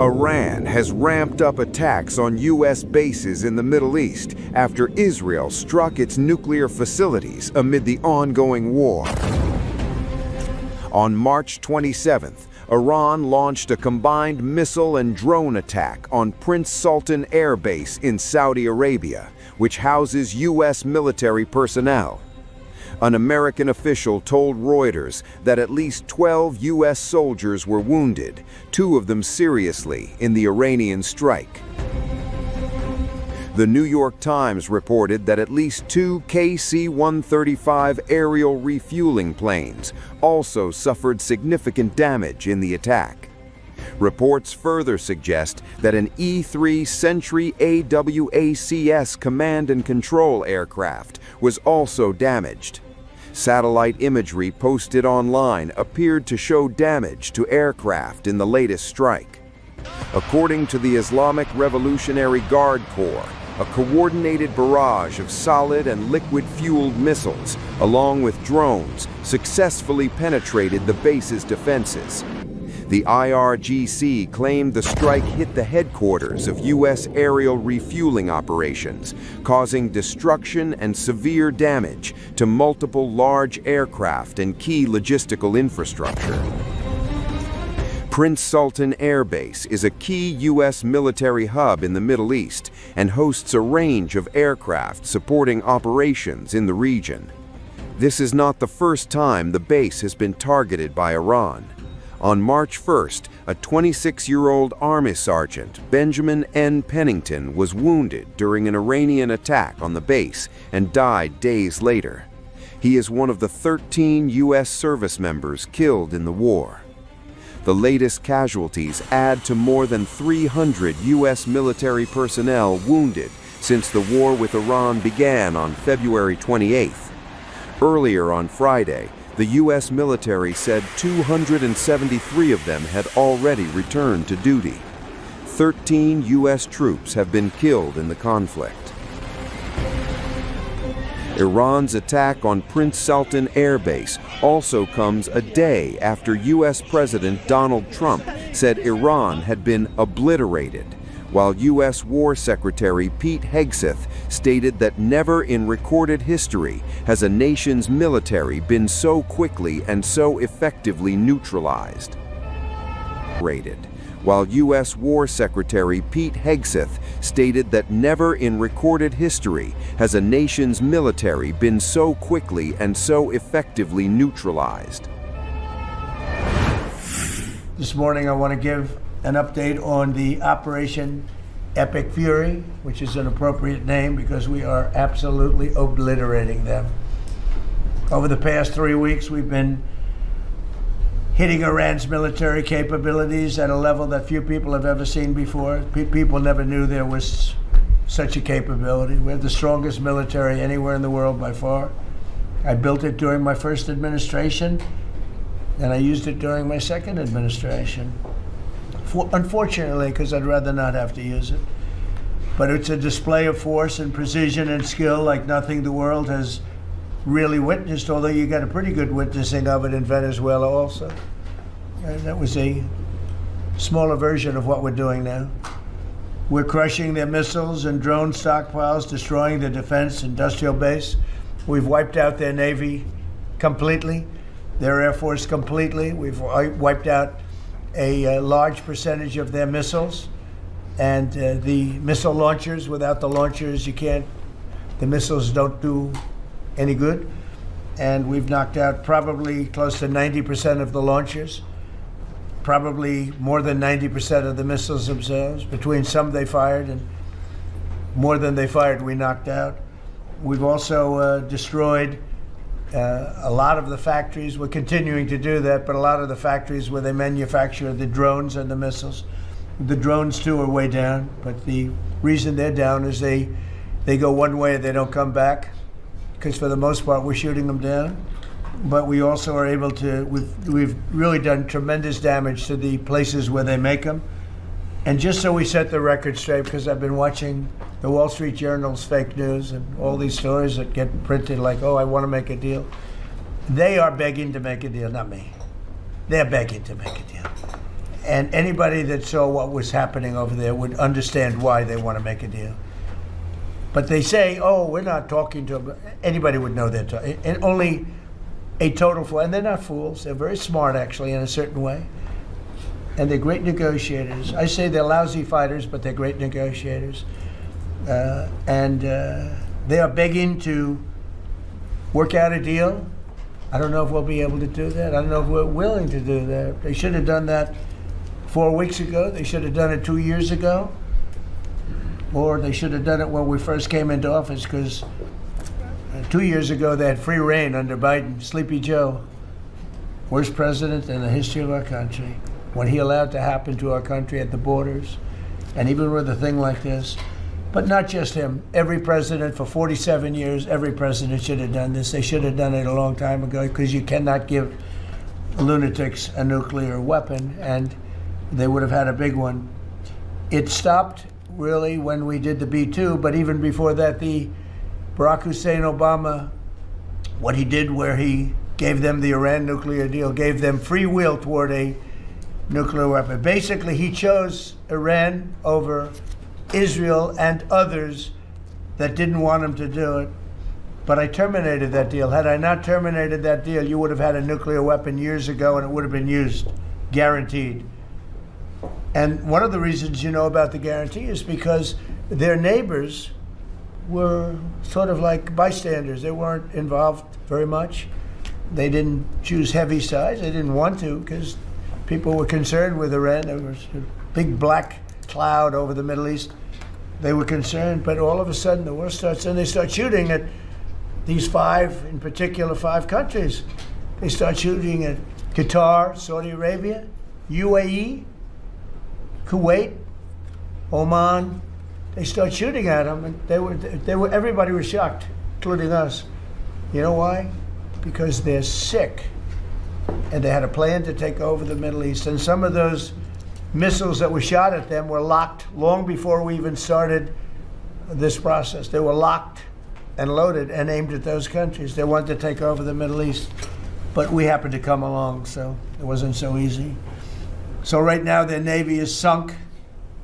Iran has ramped up attacks on U.S. bases in the Middle East after Israel struck its nuclear facilities amid the ongoing war. On March 27th, Iran launched a combined missile and drone attack on Prince Sultan Air Base in Saudi Arabia, which houses U.S. military personnel. An American official told Reuters that at least 12 U.S. soldiers were wounded, 2 of them seriously, in the Iranian strike. The New York Times reported that at least 2 KC-135 aerial refueling planes also suffered significant damage in the attack. Reports further suggest that an E-3 Sentry AWACS command and control aircraft was also damaged. Satellite imagery posted online appeared to show damage to aircraft in the latest strike. According to the Islamic Revolutionary Guard Corps, a coordinated barrage of solid and liquid-fueled missiles, along with drones, successfully penetrated the base's defenses. The IRGC claimed the strike hit the headquarters of U.S. aerial refueling operations, causing destruction and severe damage to multiple large aircraft and key logistical infrastructure. Prince Sultan Air Base is a key U.S. military hub in the Middle East and hosts a range of aircraft supporting operations in the region. This is not the first time the base has been targeted by Iran. On March 1st, a 26-year-old Army Sergeant, Benjamin N. Pennington, was wounded during an Iranian attack on the base and died days later. He is one of the 13 U.S. service members killed in the war. The latest casualties add to more than 300 U.S. military personnel wounded since the war with Iran began on February 28th. Earlier on Friday, the U.S. military said 273 of them had already returned to duty. 13 U.S. troops have been killed in the conflict. Iran's attack on Prince Sultan Air Base also comes a day after U.S. President Donald Trump said Iran had been obliterated, while U.S. War Secretary Pete Hegseth stated that never in recorded history has a nation's military been so quickly and so effectively neutralized. While U.S. War Secretary Pete Hegseth stated that never in recorded history has a nation's military been so quickly and so effectively neutralized. This morning I want to give an update on the Operation Epic Fury, which is an appropriate name because we are absolutely obliterating them. Over the past 3 weeks, we've been hitting Iran's military capabilities at a level that few people have ever seen before. People never knew there was such a capability. We have the strongest military anywhere in the world by far. I built it during my first administration, and I used it during my second administration. Unfortunately, because I'd rather not have to use it. But it's a display of force and precision and skill like nothing the world has really witnessed, although you got a pretty good witnessing of it in Venezuela also. And that was a smaller version of what we're doing now. We're crushing their missiles and drone stockpiles, destroying their defense industrial base. We've wiped out their Navy completely, their Air Force completely. We've wiped out a large percentage of their missiles. And the missile launchers, without the launchers, the missiles don't do any good. And we've knocked out probably close to 90% of the launchers, probably more than 90% of the missiles themselves. Between some they fired and more than they fired, we knocked out. We've also destroyed a lot of the factories. We're continuing to do that, but a lot of the factories where they manufacture the drones and the missiles. The drones too are way down, but the reason they're down is they go one way and they don't come back, because for the most part we're shooting them down. But we also are able to, we've really done tremendous damage to the places where they make them. And just so we set the record straight, because I've been watching the Wall Street Journal's fake news and all these stories that get printed like, oh, I want to make a deal. They are begging to make a deal, not me. They're begging to make a deal. And anybody that saw what was happening over there would understand why they want to make a deal. But they say, oh, we're not talking to them. Anybody would know they're talking. And only a total fool. And they're not fools. They're very smart, actually, in a certain way. And they're great negotiators. I say they're lousy fighters, but they're great negotiators. They are begging to work out a deal. I don't know if we'll be able to do that. I don't know if we're willing to do that. They should have done that 4 weeks ago. They should have done it 2 years ago. Or they should have done it when we first came into office, because 2 years ago they had free reign under Biden. Sleepy Joe, worst president in the history of our country. When he allowed to happen to our country at the borders, and even with a thing like this. But not just him. Every president for 47 years, every president should have done this. They should have done it a long time ago, because you cannot give lunatics a nuclear weapon, and they would have had a big one. It stopped really when we did the B-2, but even before that, the Barack Hussein Obama, what he did where he gave them the Iran nuclear deal, gave them free will toward a nuclear weapon. Basically, he chose Iran over Israel and others that didn't want him to do it. But I terminated that deal. Had I not terminated that deal, you would have had a nuclear weapon years ago, and it would have been used, guaranteed. And one of the reasons you know about the guarantee is because their neighbors were sort of like bystanders. They weren't involved very much. They didn't choose heavy sides. They didn't want to, because people were concerned with Iran. There was a big black cloud over the Middle East. They were concerned, but all of a sudden the war starts, and they start shooting at these five, in particular, 5 countries. They start shooting at Qatar, Saudi Arabia, UAE, Kuwait, Oman. They start shooting at them, and everybody was shocked, including us. You know why? Because they're sick, and they had a plan to take over the Middle East. And some of those missiles that were shot at them were locked long before we even started this process. They were locked and loaded and aimed at those countries. They wanted to take over the Middle East. But we happened to come along, so it wasn't so easy. So right now their Navy is sunk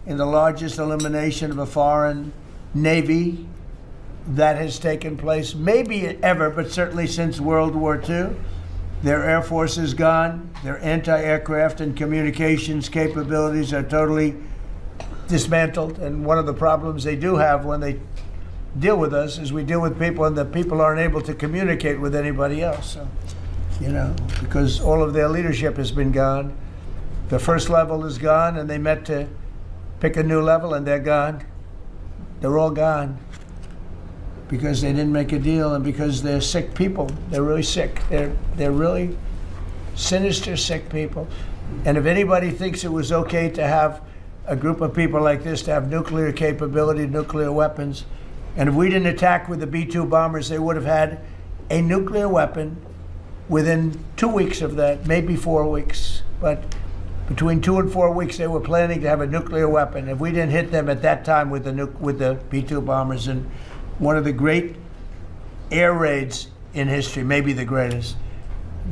in the largest elimination of a foreign Navy that has taken place, maybe ever, but certainly since World War II. Their Air Force is gone. Their anti-aircraft and communications capabilities are totally dismantled. And one of the problems they do have when they deal with us is we deal with people, and the people aren't able to communicate with anybody else. So, you know, because all of their leadership has been gone. The first level is gone, and they met to pick a new level, and they're gone. They're all gone, because they didn't make a deal, and because they're sick people. They're really sick. They're really sinister, sick people. And if anybody thinks it was okay to have a group of people like this to have nuclear capability, nuclear weapons, and if we didn't attack with the B-2 bombers, they would have had a nuclear weapon within 2 weeks of that, maybe 4 weeks. But between 2 and 4 weeks, they were planning to have a nuclear weapon. If we didn't hit them at that time with the B-2 bombers, and one of the great air raids in history, maybe the greatest.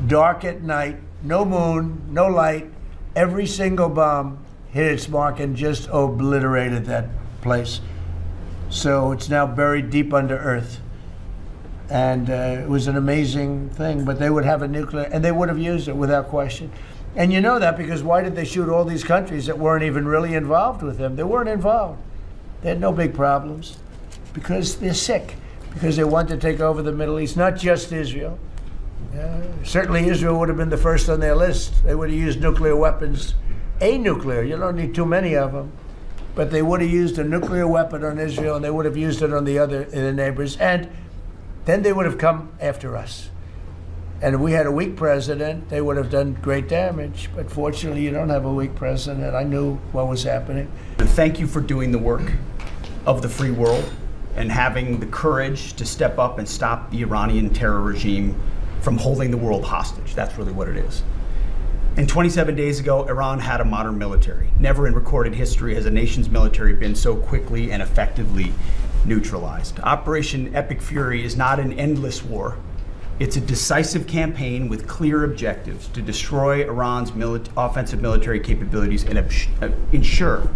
Dark at night, no moon, no light. Every single bomb hit its mark and just obliterated that place. So it's now buried deep under earth. And it was an amazing thing, but they would have a nuclear, and they would have used it without question. And you know that because why did they shoot all these countries that weren't even really involved with them? They weren't involved. They had no big problems. Because they're sick, because they want to take over the Middle East, not just Israel. Certainly Israel would have been the first on their list. They would have used nuclear weapons, a nuclear, you don't need too many of them, but they would have used a nuclear weapon on Israel, and they would have used it on the neighbors, and then they would have come after us. And if we had a weak president, they would have done great damage. But fortunately, you don't have a weak president. I knew what was happening. Thank you for doing the work of the free world and having the courage to step up and stop the Iranian terror regime from holding the world hostage. That's really what it is. And 27 days ago, Iran had a modern military. Never in recorded history has a nation's military been so quickly and effectively neutralized. Operation Epic Fury is not an endless war. It's a decisive campaign with clear objectives to destroy Iran's offensive military capabilities and ensure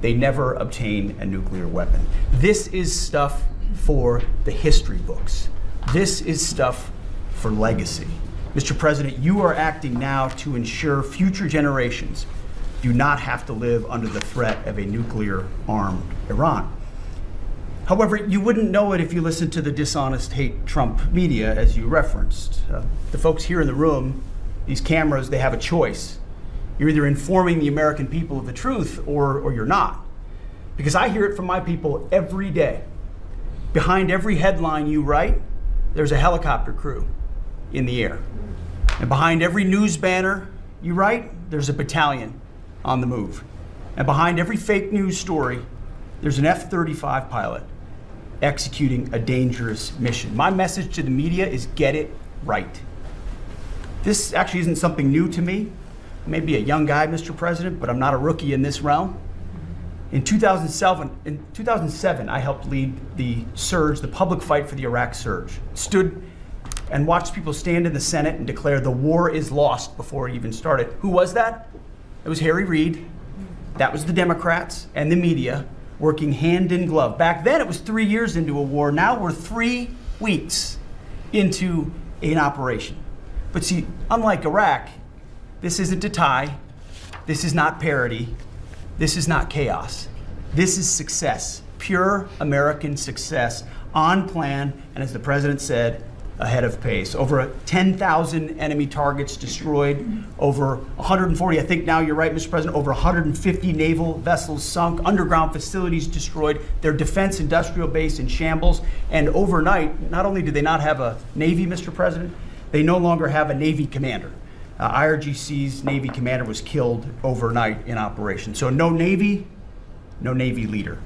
they never obtain a nuclear weapon. This is stuff for the history books. This is stuff for legacy. Mr. President, you are acting now to ensure future generations do not have to live under the threat of a nuclear-armed Iran. However, you wouldn't know it if you listened to the dishonest hate Trump media, as you referenced. The folks here in the room, these cameras, they have a choice. You're either informing the American people of the truth or you're not. Because I hear it from my people every day. Behind every headline you write, there's a helicopter crew in the air. And behind every news banner you write, there's a battalion on the move. And behind every fake news story, there's an F-35 pilot executing a dangerous mission. My message to the media is get it right. This actually isn't something new to me. I may be a young guy, Mr. President, but I'm not a rookie in this realm. In 2007, I helped lead the surge, the public fight for the Iraq surge. Stood and watched people stand in the Senate and declare the war is lost before it even started. Who was that? It was Harry Reid. That was the Democrats and the media working hand in glove. Back then, it was 3 years into a war. Now we're 3 weeks into an operation. But see, unlike Iraq, this isn't a tie. This is not parity. This is not chaos. This is success, pure American success, on plan, and as the president said, ahead of pace. Over 10,000 enemy targets destroyed, over 140, I think now you're right, Mr. President, over 150 naval vessels sunk, underground facilities destroyed, their defense industrial base in shambles, and overnight, not only do they not have a Navy, Mr. President, they no longer have a Navy commander. IRGC's Navy commander was killed overnight in operation. So no Navy leader.